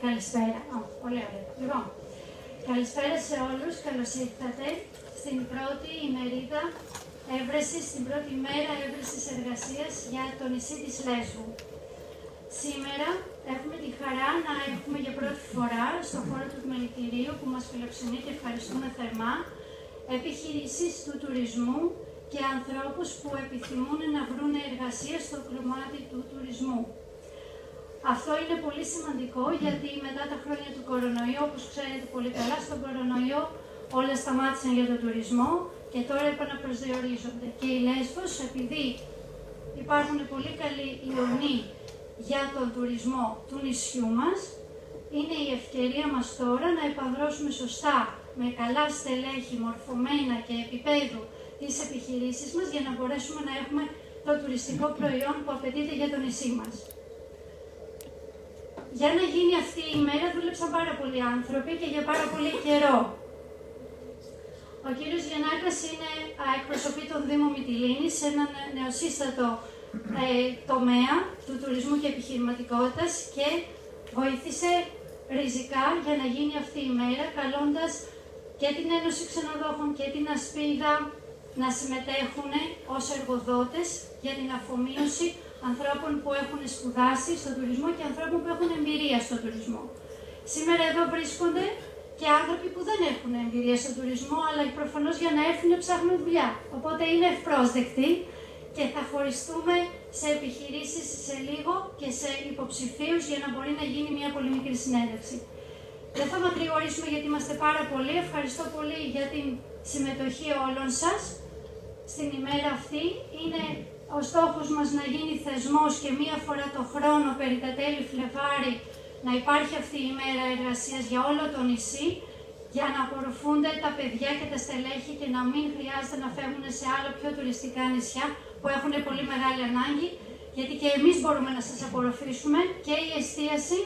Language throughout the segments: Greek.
Καλησπέρα. Πολύ ωραία. Λοιπόν, καλησπέρα σε όλους. Καλώς ήρθατε στην πρώτη ημερίδα έβρεσης, στην πρώτη μέρα έβρεσης εργασίας για το νησί της Λέσβου. Σήμερα έχουμε τη χαρά να έχουμε για πρώτη φορά στον χώρο του επιμελητηρίου που μας φιλοξενεί και ευχαριστούμε θερμά επιχειρήσεις του τουρισμού και ανθρώπους που επιθυμούν να βρουν εργασία στο κομμάτι του τουρισμού. Αυτό είναι πολύ σημαντικό γιατί μετά τα χρόνια του κορονοϊού, όπως ξέρετε πολύ καλά, στον κορονοϊό όλα σταμάτησαν για τον τουρισμό και τώρα επαναπροσδιορίζονται. Και η Λέσβος, επειδή υπάρχουν πολύ καλοί ιονοί για τον τουρισμό του νησιού μας, είναι η ευκαιρία μας τώρα να επανδρώσουμε σωστά με καλά στελέχη, μορφωμένα και επίπεδου τις επιχειρήσεις μας για να μπορέσουμε να έχουμε το τουριστικό προϊόν που απαιτείται για το νησί μας. Για να γίνει αυτή η ημέρα δούλεψαν πάρα πολλοί άνθρωποι και για πάρα πολύ καιρό. Ο κύριος Γιαννάκας εκπροσωπεί τον Δήμο Μυτιλήνης σε έναν νεοσύστατο τομέα του τουρισμού και επιχειρηματικότητας και βοήθησε ριζικά για να γίνει αυτή η μέρα, καλώντας και την Ένωση Ξενοδόχων και την Ασπίδα να συμμετέχουν ως εργοδότες για την αφομοίωση ανθρώπων που έχουν σπουδάσει στον τουρισμό και ανθρώπων που έχουν εμπειρία στον τουρισμό. Σήμερα εδώ βρίσκονται και άνθρωποι που δεν έχουν εμπειρία στον τουρισμό, αλλά προφανώς για να έρθουν ψάχνουν δουλειά. Οπότε είναι ευπρόσδεκτοι και θα χωριστούμε σε επιχειρήσεις σε λίγο και σε υποψηφίους για να μπορεί να γίνει μια πολύ μικρή συνέντευξη. Δεν θα μακρηγορήσουμε γιατί είμαστε πάρα πολλοί. Ευχαριστώ πολύ για την συμμετοχή όλων σας στην ημέρα αυτή. Είναι ο στόχος μας να γίνει θεσμός και μία φορά το χρόνο περί τα τέλη Φλεβάρι να υπάρχει αυτή η ημέρα εργασίας για όλο το νησί, για να απορροφούνται τα παιδιά και τα στελέχη και να μην χρειάζεται να φεύγουν σε άλλα πιο τουριστικά νησιά που έχουν πολύ μεγάλη ανάγκη, γιατί και εμείς μπορούμε να σας απορροφήσουμε και η εστίαση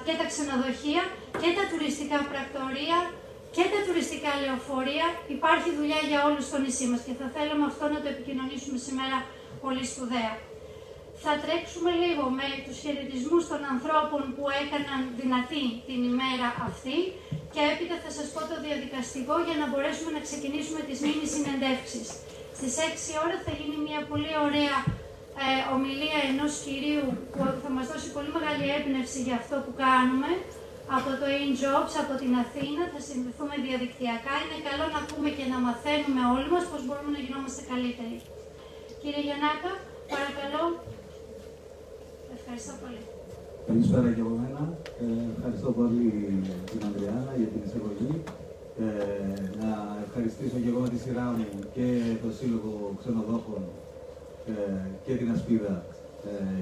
και τα ξενοδοχεία και τα τουριστικά πρακτορεία και τα τουριστικά λεωφορεία. Υπάρχει δουλειά για όλους στο νησί μας και θα θέλαμε αυτό να το επικοινωνήσουμε σήμερα πολύ σπουδαία. Θα τρέξουμε λίγο με τους χαιρετισμούς των ανθρώπων που έκαναν δυνατή την ημέρα αυτή και έπειτα θα σας πω το διαδικαστικό για να μπορέσουμε να ξεκινήσουμε τις μίνι συνεντεύξεις. Στις 6 ώρα θα γίνει μια πολύ ωραία ομιλία ενός κυρίου που θα μας δώσει πολύ μεγάλη έμπνευση για αυτό που κάνουμε. Από το InJobs, από την Αθήνα, θα συνδεθούμε διαδικτυακά. Είναι καλό να ακούμε και να μαθαίνουμε όλοι μας πώς μπορούμε να γινόμαστε καλύτεροι. Κύριε Γιαννάκα, παρακαλώ. Ευχαριστώ πολύ. Καλησπέρα και από μένα. Ευχαριστώ πολύ την Ανδριάννα για την εισαγωγή. Να ευχαριστήσω και εγώ με τη σειρά μου και το Σύλλογο Ξενοδόχων και την Ασπίδα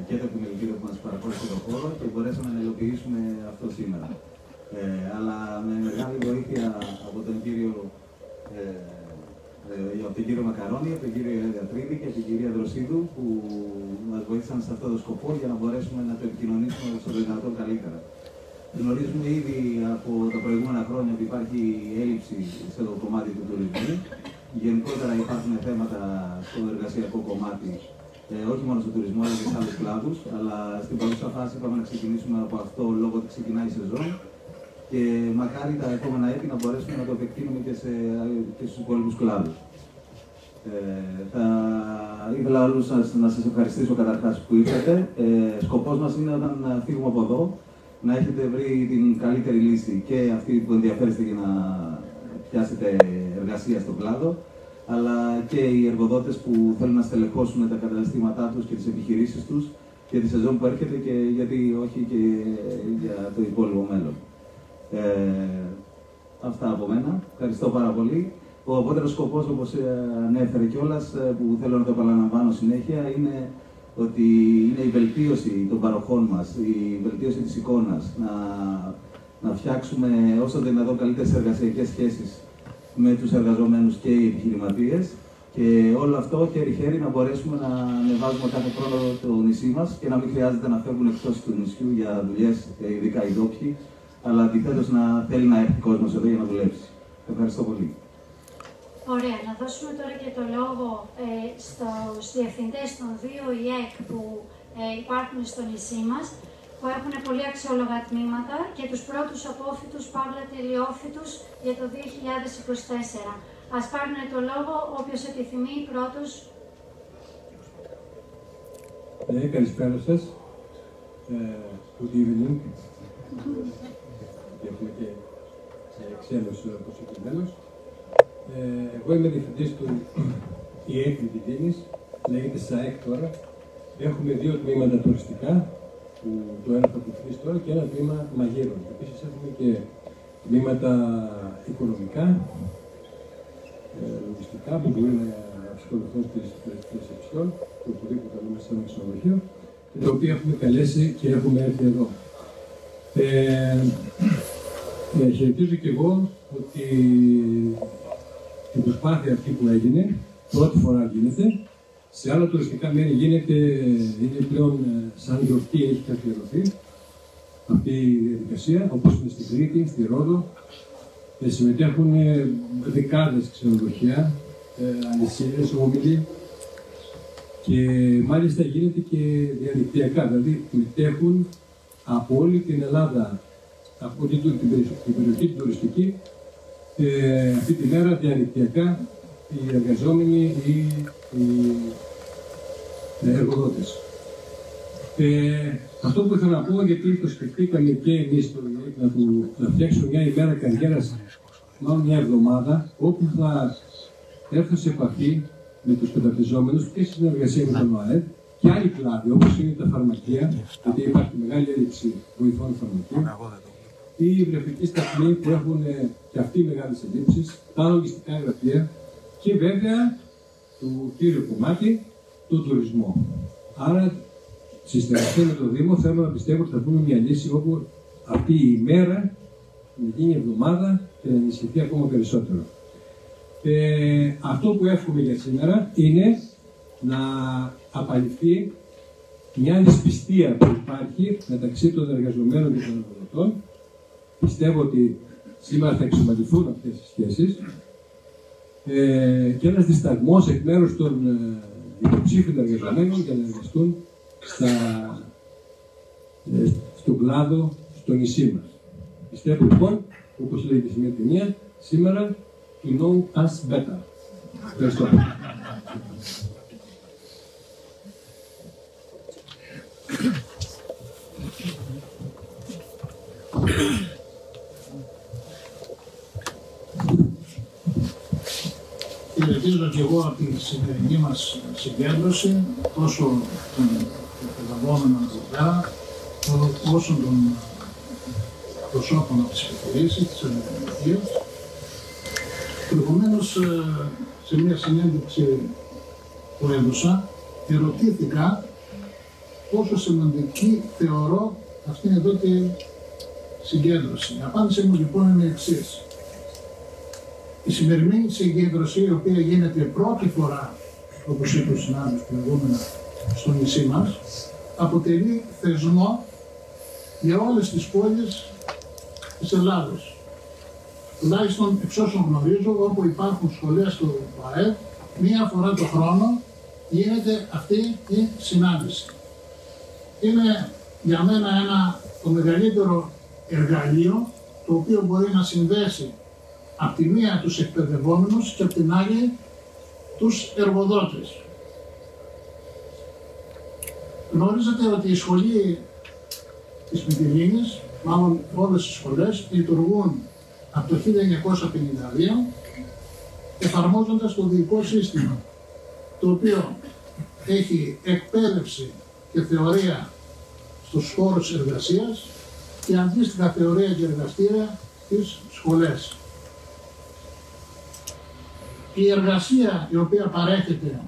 και το επιμελητήριο που μας παρακολουθεί τον χώρο και μπορέσαμε να υλοποιήσουμε αυτό σήμερα. Αλλά με μεγάλη βοήθεια από τον κύριο Μακαρόνη, από τον κύριο Διατρίδη και την κυρία Δροσίδου που μας βοήθησαν σε αυτό το σκοπό για να μπορέσουμε να το επικοινωνήσουμε στο δυνατόν καλύτερα. Γνωρίζουμε ήδη από τα προηγούμενα χρόνια ότι υπάρχει έλλειψη στο κομμάτι του τουρισμού. Γενικότερα υπάρχουν θέματα στο εργασιακό κομμάτι, όχι μόνο στο τουρισμό αλλά και σε άλλους κλάδους. Αλλά στην παρούσα φάση είπαμε να ξεκινήσουμε από αυτό λόγω ότι ξεκινάει η σεζόν. Και μακάρι τα επόμενα έτη να μπορέσουμε να το επεκτείνουμε και στους υπόλοιπους κλάδους. Θα ήθελα όλους να σας ευχαριστήσω καταρχάς που ήρθατε. Σκοπός μας είναι όταν φύγουμε από εδώ να έχετε βρει την καλύτερη λύση και αυτή που ενδιαφέρεστε για να πιάσετε εργασία στον κλάδο, αλλά και οι εργοδότες που θέλουν να στελεχώσουν τα καταστήματά τους και τις επιχειρήσεις τους για τη σεζόν που έρχεται και γιατί όχι και για το υπόλοιπο μέλλον. Αυτά από μένα. Ευχαριστώ πάρα πολύ. Ο απότερος σκοπός, όπως ανέφερε κιόλας, που θέλω να το επαναλαμβάνω συνέχεια, είναι ότι είναι η βελτίωση των παροχών μας, η βελτίωση της εικόνας, να φτιάξουμε όσο το δυνατόν καλύτερες εργασιακές σχέσεις με τους εργαζομένους και οι επιχειρηματίες και όλο αυτό χέρι-χέρι να μπορέσουμε να ανεβάζουμε κάθε χρόνο το νησί μας και να μην χρειάζεται να φεύγουν εκτός του νησιού για δουλειές, ειδικά οι ντόπιοι, αλλά αντιθέτως να θέλει να έρθει κόσμος εδώ για να δουλέψει. Ευχαριστώ πολύ. Ωραία, να δώσουμε τώρα και το λόγο στους διευθυντές των 2 ΙΕΚ που υπάρχουν στο νησί μας, που έχουν πολύ αξιόλογα τμήματα και τους πρώτους απόφοιτους, παύλα τελειόφοιτους για το 2024. Ας πάρουν το λόγο όποιος επιθυμεί πρώτος. Καλησπέρα σας. Good evening. Έχουμε και ξένος προσωπημένος. Εγώ είμαι διευθυντής του ΙΕΚ Μυτιλήνης, λέγεται ΣΑΕΚ τώρα. Έχουμε 2 τμήματα τουριστικά, που το ένα θα αποφύγει τώρα, και ένα τμήμα μαγείρων. Επίσης έχουμε και τμήματα οικονομικά, λογιστικά, που μπορεί να ασχοληθούν στις ρεσεψιόν, που οπουδήποτε λέμε σε ένα ξενοδοχείο, το οποίο έχουμε καλέσει και έχουμε έρθει εδώ. Χαιρετίζω και εγώ ότι η προσπάθεια αυτή που έγινε, πρώτη φορά γίνεται, σε άλλα τουριστικά μέρη γίνεται, είναι πλέον σαν γιορτή, έχει καθιερωθεί αυτή η διαδικασία, όπως είναι στην Κρήτη, στη Ρόδο. Συμμετέχουν δεκάδες ξενοδοχεία, αλυσίδες, όμιλοι, και μάλιστα γίνεται και διαδικτυακά, δηλαδή μετέχουν από όλη την Ελλάδα, από την περιοχή την τουριστική, αυτή τη μέρα διαδικτυακά οι εργαζόμενοι ή οι εργοδότες. Αυτό που ήθελα να πω, γιατί το σκεφτήκαμε και εμείς στο ΙΕΚ να φτιάξουμε μια ημέρα καριέρας, μάλλον μια εβδομάδα, όπου θα έρθω σε επαφή με τους καταρτιζόμενους και στη συνεργασία με τον ΟΑΕΔ και άλλοι κλάδοι, όπως είναι τα φαρμακεία, γιατί υπάρχει μεγάλη έλλειψη βοηθών φαρμακείων, ή οι βρεφικοί σταθμοί που έχουν και αυτοί μεγάλες ελλείψεις, τα λογιστικά γραφεία και βέβαια το κύριο κομμάτι, τον τουρισμό. Άρα, στη συνεργασία με το Δήμο, θέλω να πιστεύω ότι θα βρούμε μια λύση όπου αυτή η ημέρα να γίνει εβδομάδα και να ενισχυθεί ακόμα περισσότερο. Αυτό που εύχομαι για σήμερα είναι να απαλληφθεί μια δυσπιστία που υπάρχει μεταξύ των εργαζομένων και των εργοδοτών. Πιστεύω ότι σήμερα θα εξομαλυθούν αυτές οι σχέσεις και ένας δισταγμός εκ μέρους των υποψήφιων εργαζομένων για να εργαστούν στον κλάδο, στο νησί μας. Πιστεύω λοιπόν, όπως λέει και σε μια ταινία, σήμερα to know us better. Ευχαριστώ. Χαιρετίζω και εγώ από τη σημερινή μας συγκέντρωση, τόσο των εκπαιδευόμενων εδώ πέρα, όσο των προσώπων από τις επιχειρήσεις, της ελληνικής. Προηγουμένως, σε μια συνέντευξη που έδωσα, ερωτήθηκα πόσο σημαντική θεωρώ αυτήν εδώ τη συγκέντρωση. Η απάντηση μου λοιπόν είναι η εξής. Η σημερινή συγκέντρωση, η οποία γίνεται πρώτη φορά, όπως είπε ο συνάδελφος προηγούμενα, στο νησί μας, αποτελεί θεσμό για όλες τις πόλεις της Ελλάδος. Τουλάχιστον εξ όσων γνωρίζω, όπου υπάρχουν σχολές του ΟΑΕΔ, μία φορά το χρόνο γίνεται αυτή η συνάντηση. Είναι για μένα το μεγαλύτερο εργαλείο, το οποίο μπορεί να συνδέσει από τη μία τους εκπαιδευόμενους και από την άλλη τους εργοδότες. Γνωρίζετε ότι η σχολή της Μυτιλήνης, μάλλον όλες οι σχολές, λειτουργούν από το 1952, εφαρμόζοντας το διοικό σύστημα, το οποίο έχει εκπαίδευση και θεωρία στους χώρους εργασίας και αντίστοιχα θεωρία και εργαστήρια στις σχολές. Η εργασία η οποία παρέχεται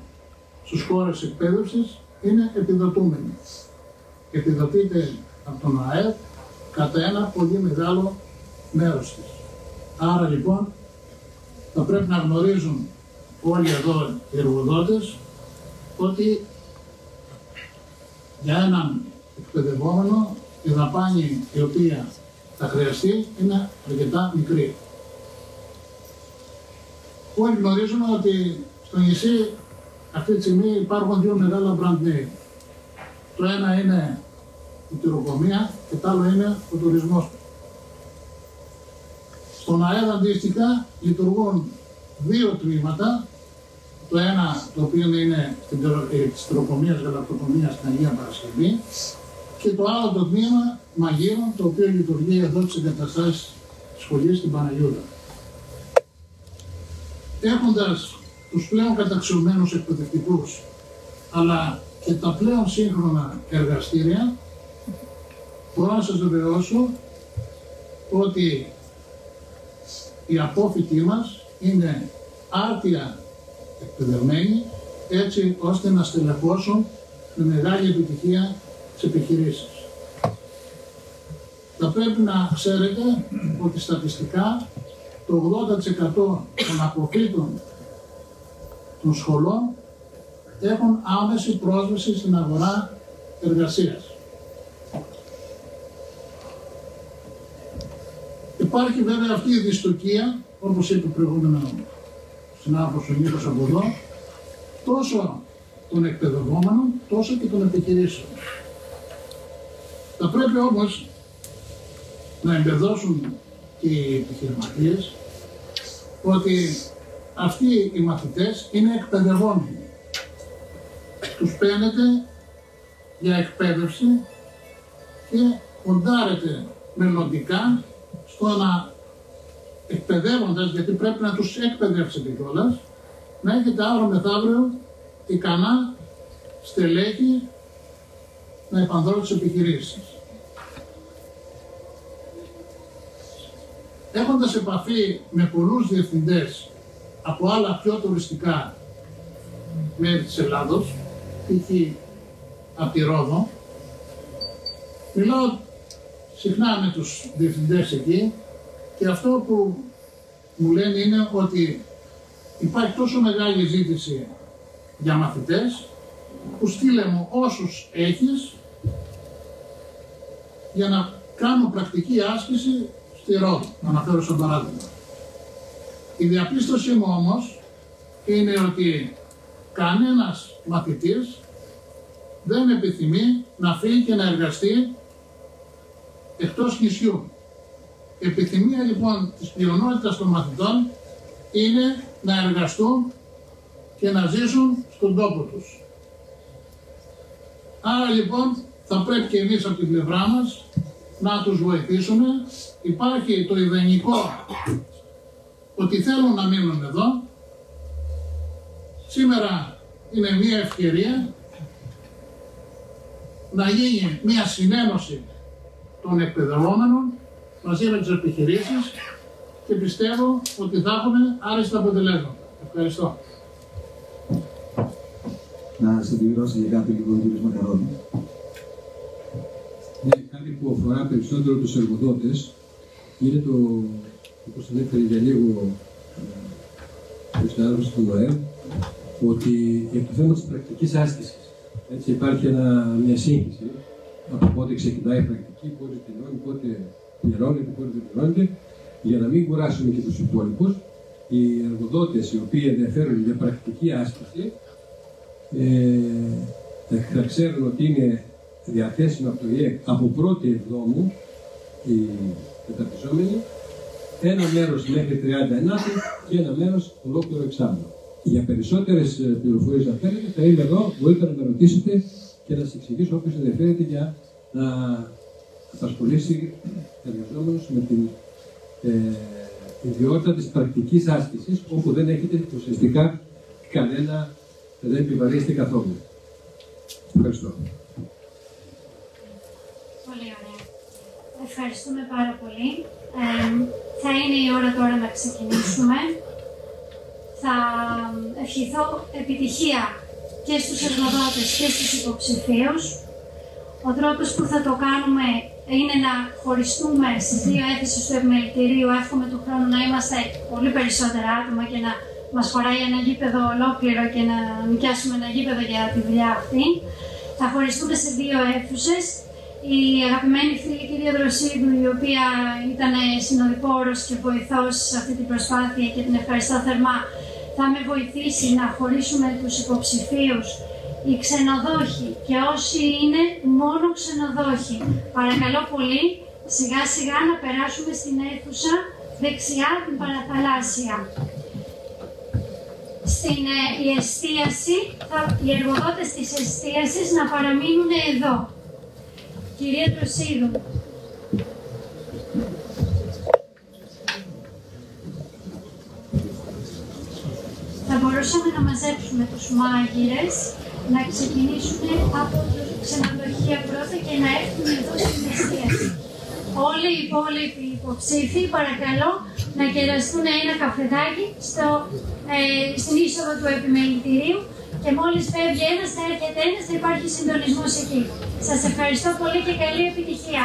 στους χώρους εκπαίδευσης είναι επιδοτούμενη. Επιδοτείται από τον ΑΕΠ κατά ένα πολύ μεγάλο μέρος της. Άρα λοιπόν θα πρέπει να γνωρίζουν όλοι εδώ οι εργοδότες ότι για έναν εκπαιδευόμενο η δαπάνη η οποία θα χρειαστεί είναι αρκετά μικρή. Όλοι γνωρίζουμε ότι στο νησί αυτή τη στιγμή υπάρχουν δύο μεγάλα brand name. Το ένα είναι η τυροκομεία και το άλλο είναι ο τουρισμός. Στον ΑΕΔ αντίστοιχα λειτουργούν δύο τμήματα. Το ένα το οποίο είναι της τυροκομείας, γαλακτοκομείας στην Αγία Παρασκευή και το άλλο το τμήμα μαγείρων το οποίο λειτουργεί εδώ στις εγκαταστάσεις σχολής στην Παναγιώτα. Έχοντας τους πλέον καταξιωμένους εκπαιδευτικούς αλλά και τα πλέον σύγχρονα εργαστήρια, μπορώ να σας βεβαιώσω ότι οι απόφοιτοι μας είναι άρτια εκπαιδευμένοι έτσι ώστε να στελεχώσουν με μεγάλη επιτυχία τις επιχειρήσεις. Θα πρέπει να ξέρετε ότι στατιστικά το 80% των αποφύτων των σχολών έχουν άμεση πρόσβαση στην αγορά εργασίας. Υπάρχει βέβαια αυτή η δυστοκία, όπως είπε προηγούμενο συνάδελφος ο Νίκος από εδώ, τόσο των εκπαιδευόμενων, τόσο και των επιχειρήσεων. Θα πρέπει όμως να εμπεδώσουν και οι επιχειρηματίες ότι αυτοί οι μαθητές είναι εκπαιδευόμενοι. Τους παίρνετε για εκπαίδευση και κοντάρετε μελλοντικά στο να εκπαιδεύοντας, γιατί πρέπει να τους εκπαιδεύσετε κιόλας, να έχετε αύριο μεθαύριο ικανά στελέχη να επανδρώσουν τις επιχειρήσεις. Έχοντας επαφή με πολλούς διευθυντές από άλλα πιο τουριστικά μέρη της Ελλάδος, π.χ. από τη Ρόδο, μιλάω συχνά με τους διευθυντές εκεί και αυτό που μου λένε είναι ότι υπάρχει τόσο μεγάλη ζήτηση για μαθητές που στείλε μου όσους έχεις για να κάνω πρακτική άσκηση στη Ρόδο, να αναφέρω σαν παράδειγμα. Η διαπίστωσή μου όμως είναι ότι κανένας μαθητής δεν επιθυμεί να φύγει και να εργαστεί εκτός νησιού. Η επιθυμία λοιπόν της πλειονότητας των μαθητών είναι να εργαστούν και να ζήσουν στον τόπο τους. Άρα λοιπόν θα πρέπει και εμείς από την πλευρά μας να τους βοηθήσουμε. Υπάρχει το ιδανικό ότι θέλουν να μείνουν εδώ. Σήμερα είναι μια ευκαιρία να γίνει μια συνένωση των εκπαιδευόμενων μαζί με τις επιχειρήσεις και πιστεύω ότι θα έχουμε άριστα αποτελέσματα. Ευχαριστώ. Να συμπληρώσει για κάτι λίγο ο κ. Μακαρόνη. Ναι, κάτι που αφορά περισσότερο τους εργοδότες είναι το, όπως ανέφερε για λίγο ο συνάδελφος του ΝΟΕ, ότι για το θέμα της πρακτικής άσκησης, έτσι υπάρχει μια σύγχυση από πότε ξεκινάει η πρακτική, πότε τελειώνει, πότε πληρώνεται, πότε δεν πληρώνεται, για να μην κουράσουμε και τους υπόλοιπους. Οι εργοδότες οι οποίοι ενδιαφέρονται για πρακτική άσκηση θα ξέρουν ότι είναι διαθέσιμο από το ΙΕΚ από 1η Εβδόμου οι καταρτιζόμενοι, ένα μέρος μέχρι 39 και ένα μέρος ολόκληρο εξάμηνο. Για περισσότερες πληροφορίες να θέλετε, θα είμαι εδώ, μπορείτε να με ρωτήσετε και να σας εξηγήσω όποιος ενδιαφέρεται για να απασχολήσει εργαζόμενους με την ιδιότητα της πρακτικής άσκησης, όπου δεν έχετε ουσιαστικά δεν επιβαρύνεστε καθόλου. Ευχαριστώ. Πολύ ωραία. Ευχαριστούμε πάρα πολύ. Θα είναι η ώρα τώρα να ξεκινήσουμε. Θα ευχηθώ επιτυχία και στους εργοδότες και στους υποψηφίους. Ο τρόπος που θα το κάνουμε είναι να χωριστούμε στις δύο αίθουσες του επιμελητηρίου. Εύχομαι του χρόνου να είμαστε πολύ περισσότερα άτομα και να μας χωράει ένα γήπεδο ολόκληρο και να νοικιάσουμε ένα γήπεδο για τη δουλειά αυτή. Θα χωριστούμε σε δύο αίθουσες. Η αγαπημένη φίλη κυρία Δροσίδου, η οποία ήταν συνοδοιπόρος και βοηθός σε αυτή την προσπάθεια και την ευχαριστώ θερμά, θα με βοηθήσει να χωρίσουμε τους υποψηφίους, οι ξενοδόχοι και όσοι είναι μόνο ξενοδόχοι. Παρακαλώ πολύ, σιγά σιγά να περάσουμε στην αίθουσα δεξιά, την παραθαλάσσια. Η εστίαση, οι εργοδότες της εστίασης να παραμείνουν εδώ. Κυρία Δροσίδου. Θα μπορούσαμε να μαζέψουμε τους μάγειρες, να ξεκινήσουν από το ξενοδοχεία πρώτα και να έρθουν εδώ στην εστίαση. Όλοι οι υπόλοιποι υποψήφοι παρακαλώ να κεραστούν ένα καφεδάκι στην είσοδο του επιμελητηρίου και μόλις φεύγει ένας θα έρχεται ένας, θα υπάρχει συντονισμός εκεί. Σας ευχαριστώ πολύ και καλή επιτυχία.